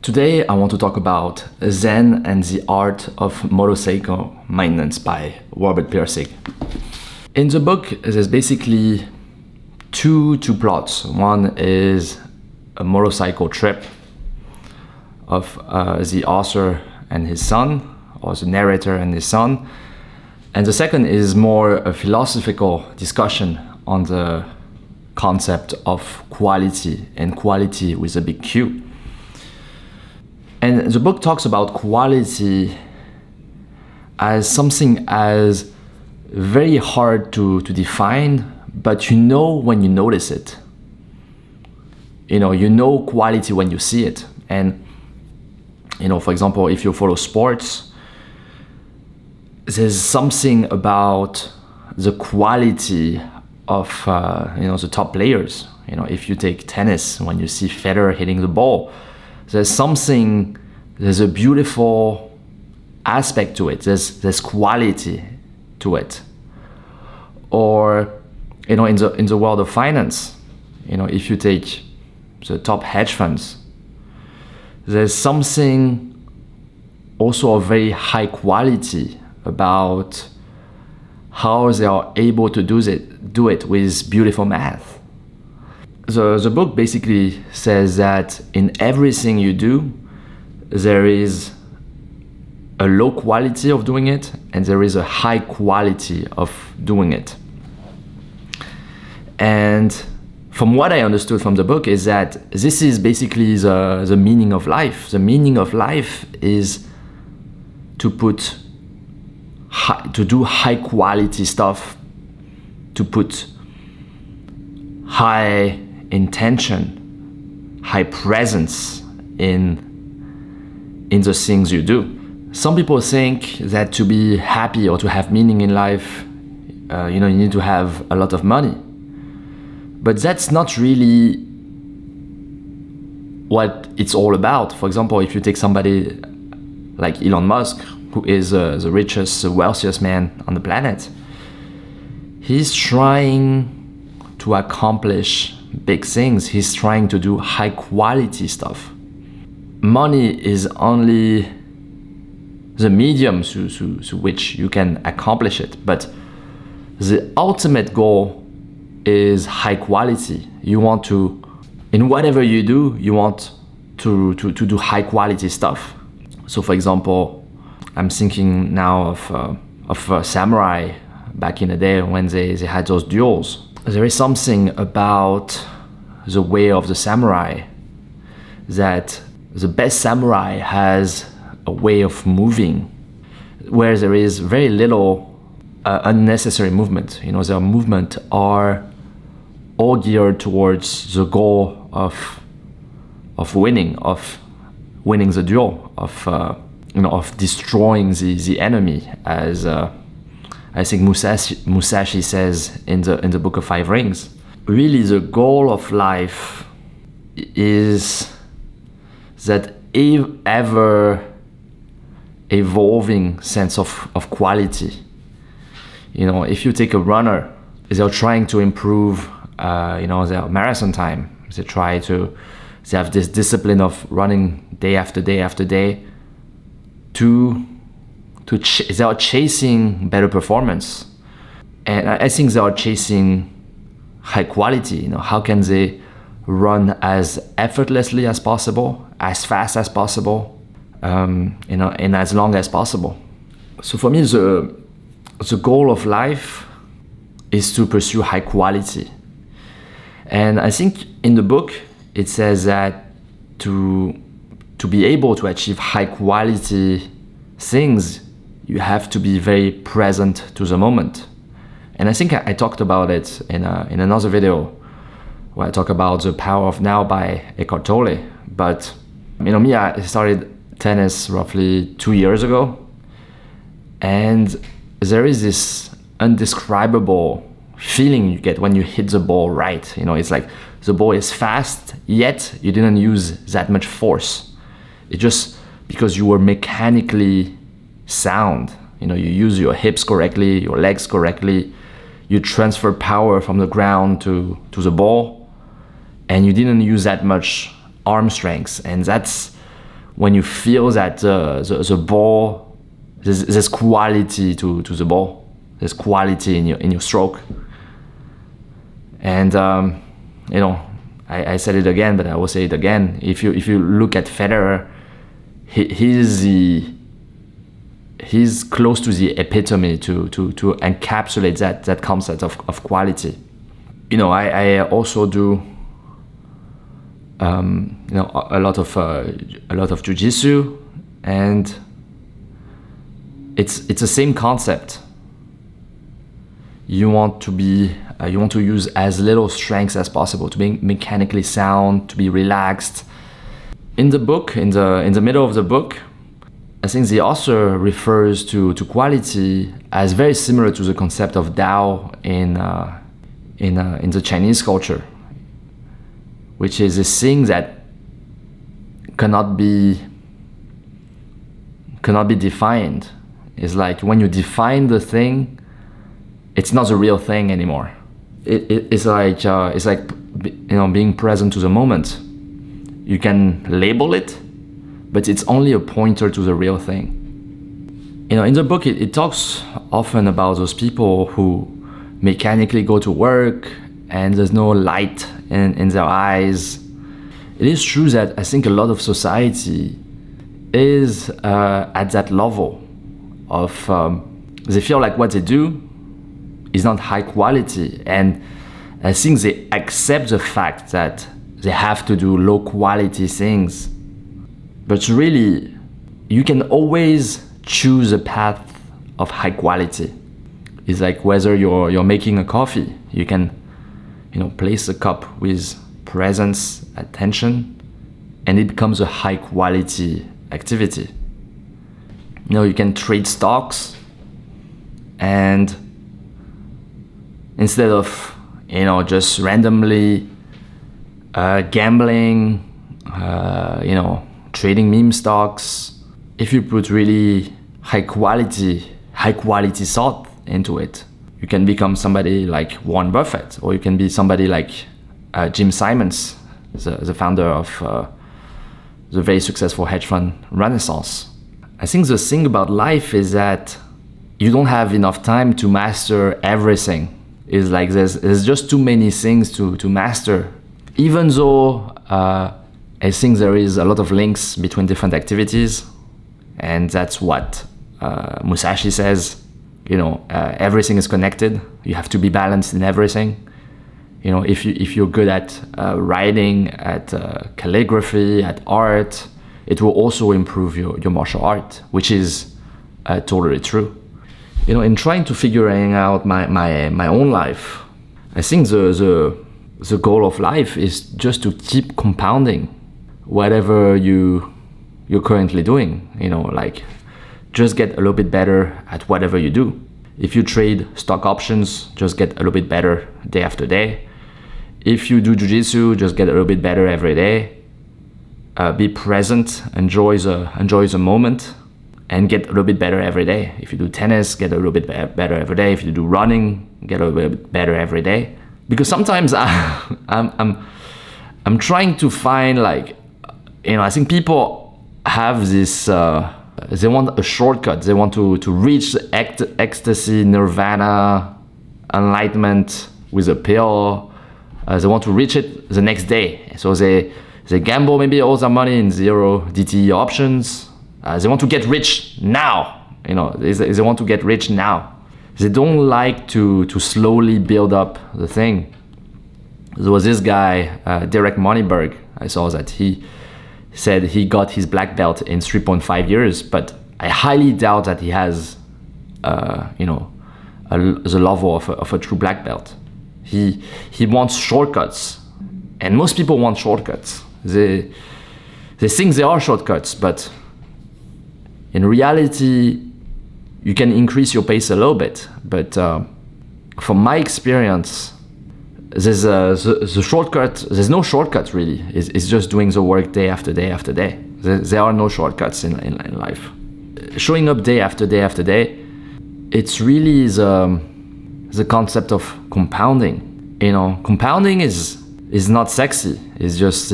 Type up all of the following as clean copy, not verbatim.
Today I want to talk about Zen and the Art of Motorcycle Maintenance by Robert Pirsig. In the book, there's basically two plots. One is a motorcycle trip of the author and his son, or the narrator and his son. And the second is more a philosophical discussion on the concept of quality, and quality with a big Q. And the book talks about quality as something as very hard to define, but you know when you notice it. You know quality when you see it. And for example, if you follow sports, there's something about the quality of the top players. If you take tennis, when you see Federer hitting the ball, there's a beautiful aspect to it. There's quality to it. Or in the world of finance, if you take the top hedge funds, there's something also of very high quality about how they are able to do it with beautiful math. The book basically says that in everything you do, there is a low quality of doing it and there is a high quality of doing it. And from what I understood from the book is that this is basically the meaning of life. The meaning of life is to do high quality stuff, to put high intention, high presence in the things you do. Some people think that to be happy or to have meaning in life, you need to have a lot of money. But that's not really what it's all about. For example, if you take somebody like Elon Musk, who is the richest, the wealthiest man on the planet, he's trying to accomplish big things. He's trying to do high quality stuff. Money is only the medium through which you can accomplish it, but the ultimate goal is high quality. You want to, in whatever you do, you want to do high quality stuff. So for example, I'm thinking now of samurai back in the day when they had those duels. There is something about the way of the samurai that the best samurai has a way of moving where there is very little unnecessary movement. Their movement are all geared towards the goal of winning the duel, of destroying the enemy, as I think Musashi says in the Book of Five Rings. Really, the goal of life is that ever evolving sense of quality. If you take a runner, they're trying to improve their marathon time. They have this discipline of running day after day after day they are chasing better performance. And I think they are chasing high quality. How can they run as effortlessly as possible, as fast as possible, and as long as possible. So for me, the goal of life is to pursue high quality. And I think in the book, it says that to be able to achieve high quality things, you have to be very present to the moment. And I think I talked about it in another video where I talk about The Power of Now by Eckhart Tolle. But me, I started tennis roughly 2 years ago, and there is this indescribable feeling you get when you hit the ball right. It's like the ball is fast, yet you didn't use that much force. It's just because you were mechanically sound. You use your hips correctly, your legs correctly, you transfer power from the ground to the ball, and you didn't use that much arm strength. And that's when you feel that the ball, there's quality to the ball. There's quality in your stroke. And I said it again, but I will say it again. If you look at Federer, he's close to the epitome to encapsulate that concept of quality. I also do a lot of jiu-jitsu, and it's the same concept. You want to use as little strength as possible, to be mechanically sound, to be relaxed. In the book, in the middle of the book, I think the author refers to quality as very similar to the concept of Tao in the Chinese culture, which is a thing that cannot be defined. It's like when you define the thing, it's not the real thing anymore. It's like being present to the moment. You can label it, but it's only a pointer to the real thing. In the book, it talks often about those people who mechanically go to work and there's no light in their eyes. It is true that I think a lot of society is at that level of they feel like what they do is not high quality, and I think they accept the fact that they have to do low quality things. But really, you can always choose a path of high quality. It's like whether you're making a coffee, you can place a cup with presence, attention, and it becomes a high quality activity. You can trade stocks, and instead of just randomly gambling, trading meme stocks, if you put really high quality thought into it, you can become somebody like Warren Buffett, or you can be somebody like Jim Simons, the founder of the very successful hedge fund Renaissance. I think the thing about life is that you don't have enough time to master everything. It's like there's just too many things to master. Even though I think there is a lot of links between different activities, and that's what Musashi says. Everything is connected. You have to be balanced in everything. If you're good at writing, at calligraphy, at art, it will also improve your martial art, which is totally true. In trying to figure out my own life, I think the goal of life is just to keep compounding whatever you're currently doing. Just get a little bit better at whatever you do. If you trade stock options, just get a little bit better day after day. If you do jiu-jitsu, just get a little bit better every day. Be present, enjoy the moment, and get a little bit better every day. If you do tennis, get a little bit better every day. If you do running, get a little bit better every day. Because sometimes I'm trying to find I think people have this. They want a shortcut. They want to reach ecstasy, nirvana, enlightenment with a pill. They want to reach it the next day. So they gamble maybe all their money in zero DTE options. They want to get rich now. They want to get rich now. They don't like to slowly build up the thing. There was this guy, Derek Moneyberg. I saw that he said he got his black belt in 3.5 years, but I highly doubt that he has, the level of a true black belt. He wants shortcuts, and most people want shortcuts. They think they are shortcuts, but in reality, you can increase your pace a little bit. But from my experience, there's the shortcut. There's no shortcut really. It's just doing the work day after day after day. There are no shortcuts in life. Showing up day after day after day, it's really the concept of compounding. Compounding is not sexy. It's just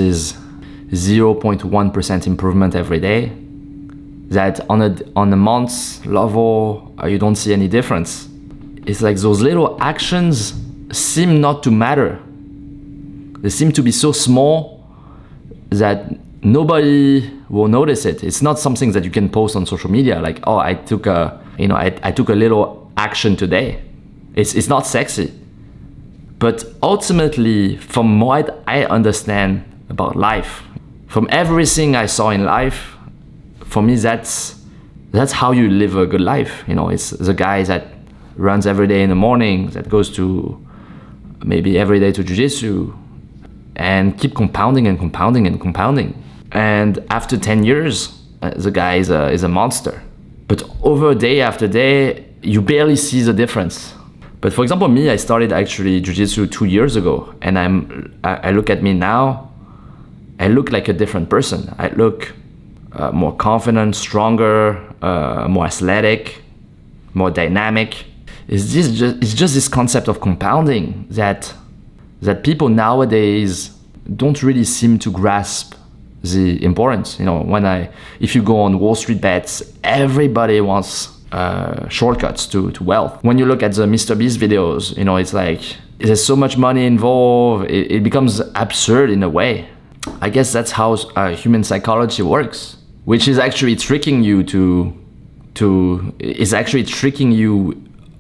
0.1% improvement every day, that on a month's level, you don't see any difference. It's like those little actions seem not to matter. They seem to be so small that nobody will notice it. It's not something that you can post on social media, like, oh, I took a little action today. It's not sexy. But ultimately, from what I understand about life, from everything I saw in life, for me, that's how you live a good life. It's the guy that runs every day in the morning, that goes to maybe every day to jiu-jitsu, and keep compounding and compounding and compounding. And after 10 years, the guy is a monster. But over day after day, you barely see the difference. But for example, me, I started actually jiu-jitsu 2 years ago, and I look at me now, I look like a different person. I look more confident, stronger, more athletic, more dynamic. It's just this concept of compounding that people nowadays don't really seem to grasp the importance. If you go on Wall Street bets, everybody wants shortcuts to wealth. When you look at the Mr. Beast videos, it's like there's so much money involved, it becomes absurd in a way. I guess that's how human psychology works, which is actually tricking you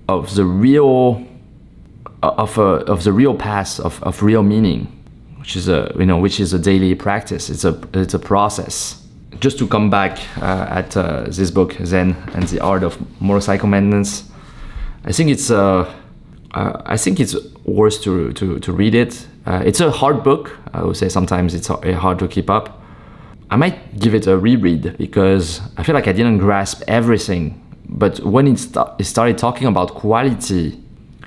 of the real path of real meaning, which is a daily practice. It's a process. Just to come back at this book, Zen and the Art of Motorcycle Maintenance, I think it's worth to read it. It's a hard book. I would say sometimes it's hard to keep up. I might give it a reread because I feel like I didn't grasp everything. But when it started talking about quality,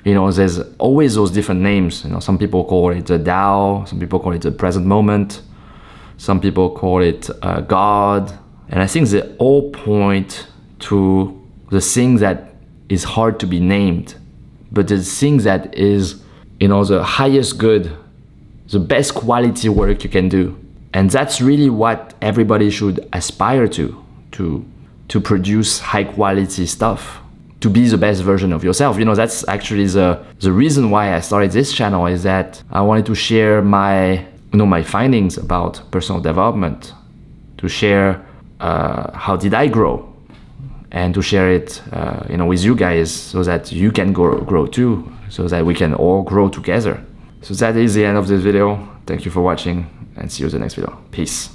there's always those different names. Some people call it the Tao, some people call it the present moment, some people call it God. And I think they all point to the thing that is hard to be named, but the thing that is, the highest good, the best quality work you can do. And that's really what everybody should aspire to produce high quality stuff, to be the best version of yourself. That's actually the reason why I started this channel, is that I wanted to share my findings about personal development, to share how did I grow, and to share it with you guys so that you can grow too, so that we can all grow together. So that is the end of this video. Thank you for watching, and see you in the next video. Peace.